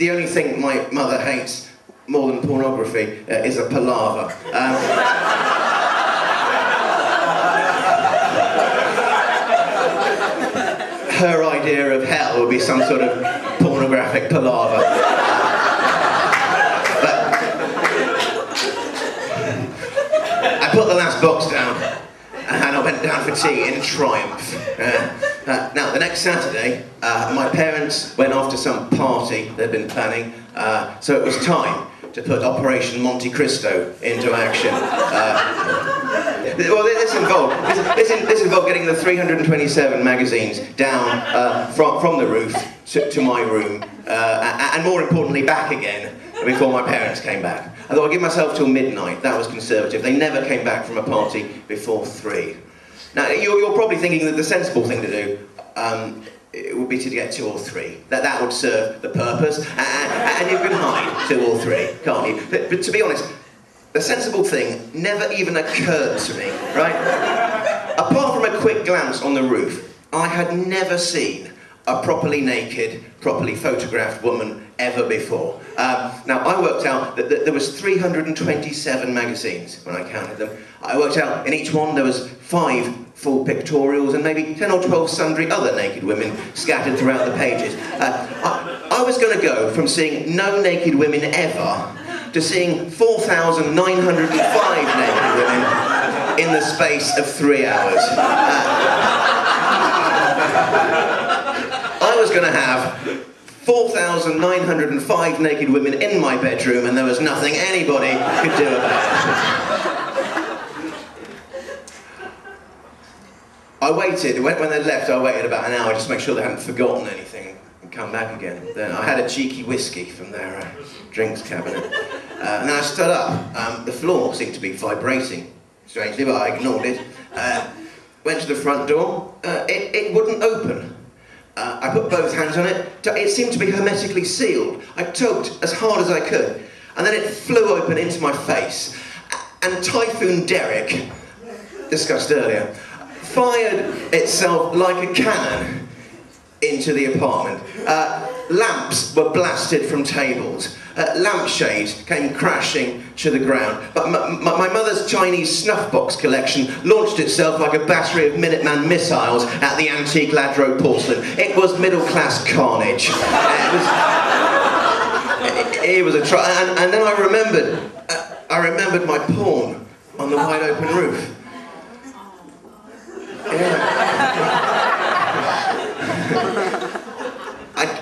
the only thing my mother hates more than pornography is a palaver. Her idea of hell would be some sort of pornographic palaver. I put the last box down and I went down for tea in triumph. Now, the next Saturday, my parents went off to some party they'd been planning, so it was time to put Operation Monte Cristo into action. Well, this involved getting the 327 magazines down from the roof to my room, and more importantly, back again before my parents came back. I thought I'd give myself till midnight. That was conservative. They never came back from a party before 3. Now, you're probably thinking that the sensible thing to do it would be to get 2 or 3. That would serve the purpose, and you can hide 2 or 3, can't you? But to be honest, the sensible thing never even occurred to me, right? Apart from a quick glance on the roof, I had never seen a properly naked, properly photographed woman ever before. Now, I worked out that there was 327 magazines when I counted them. I worked out in each one there was 5 full pictorials and maybe 10 or 12 sundry other naked women scattered throughout the pages. I was going to go from seeing no naked women ever to seeing 4,905 naked women in the space of 3 hours. I was going to have 4,905 naked women in my bedroom, and there was nothing anybody could do about it. I waited, when they left, I waited about an hour just to make sure they hadn't forgotten anything and come back again. Then I had a cheeky whiskey from their drinks cabinet. And then I stood up. The floor seemed to be vibrating, strangely, but I ignored it. Went to the front door. It wouldn't open. I put both hands on it. It seemed to be hermetically sealed. I tugged as hard as I could. And then it flew open into my face. And Typhoon Derek, discussed earlier, fired itself like a cannon into the apartment. Lamps were blasted from tables. Lampshades came crashing to the ground. But my mother's Chinese snuff box collection launched itself like a battery of Minuteman missiles at the antique Ladro porcelain. It was middle-class carnage. It was a try. And then I remembered my porn on the wide-open roof. Yeah.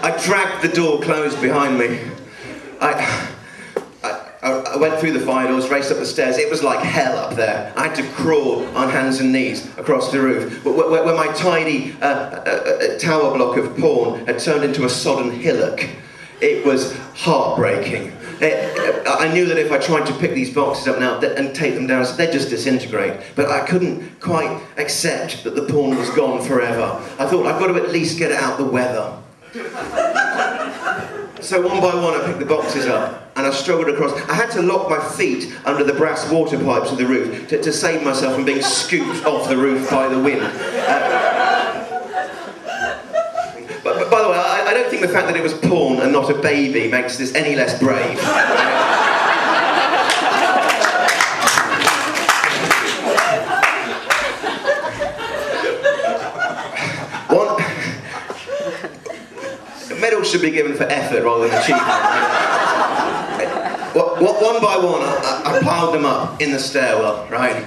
I dragged the door closed behind me. I went through the fire doors, raced up the stairs. It was like hell up there. I had to crawl on hands and knees across the roof, where my tidy tower block of porn had turned into a sodden hillock. It was heartbreaking. I knew that if I tried to pick these boxes up now and take them down, they'd just disintegrate. But I couldn't quite accept that the porn was gone forever. I thought, I've got to at least get it out the weather. So one by one I picked the boxes up and I struggled across. I had to lock my feet under the brass water pipes of the roof to save myself from being scooped off the roof by the wind. But by the way, I don't think the fact that it was porn and not a baby makes this any less brave. Medals should be given for effort rather than achievement. One by one, I piled them up in the stairwell, right?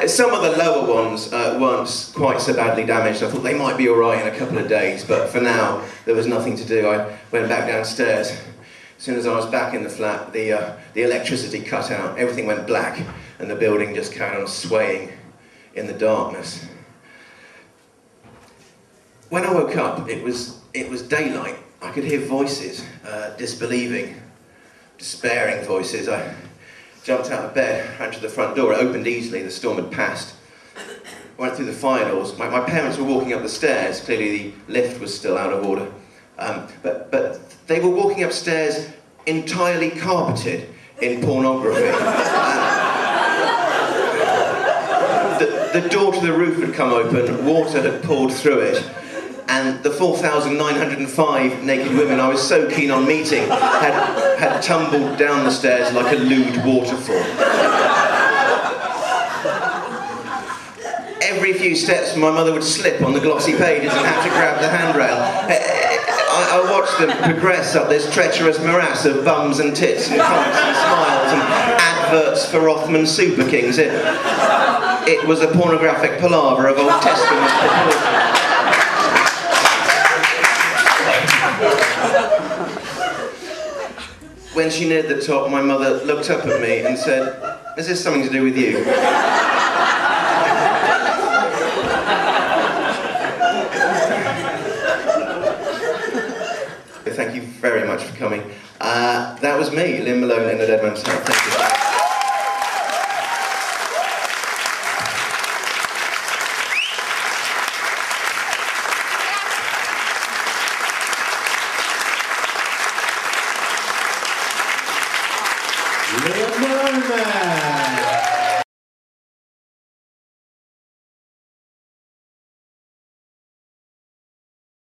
Some of the lower ones weren't quite so badly damaged. I thought they might be all right in a couple of days, but for now, there was nothing to do. I went back downstairs. As soon as I was back in the flat, the electricity cut out. Everything went black, and the building just carried on swaying in the darkness. When I woke up, it was daylight. I could hear voices, disbelieving, despairing voices. I jumped out of bed, ran to the front door. It opened easily, the storm had passed. I went through the fire doors. My parents were walking up the stairs. Clearly the lift was still out of order. But they were walking upstairs entirely carpeted in pornography. The door to the roof had come open, water had poured through it, and the 4,905 naked women I was so keen on meeting had tumbled down the stairs like a lewd waterfall. Every few steps my mother would slip on the glossy pages and have to grab the handrail. I watched them progress up this treacherous morass of bums and tits and cocks and smiles and adverts for Rothman Super Kings. It was a pornographic palaver of Old Testament proportions. When she neared the top, my mother looked up at me and said, "Is this something to do with you?" Thank you very much for coming. That was me, Lynn Mullone in a Dead Man's House. Thank you. Mullone.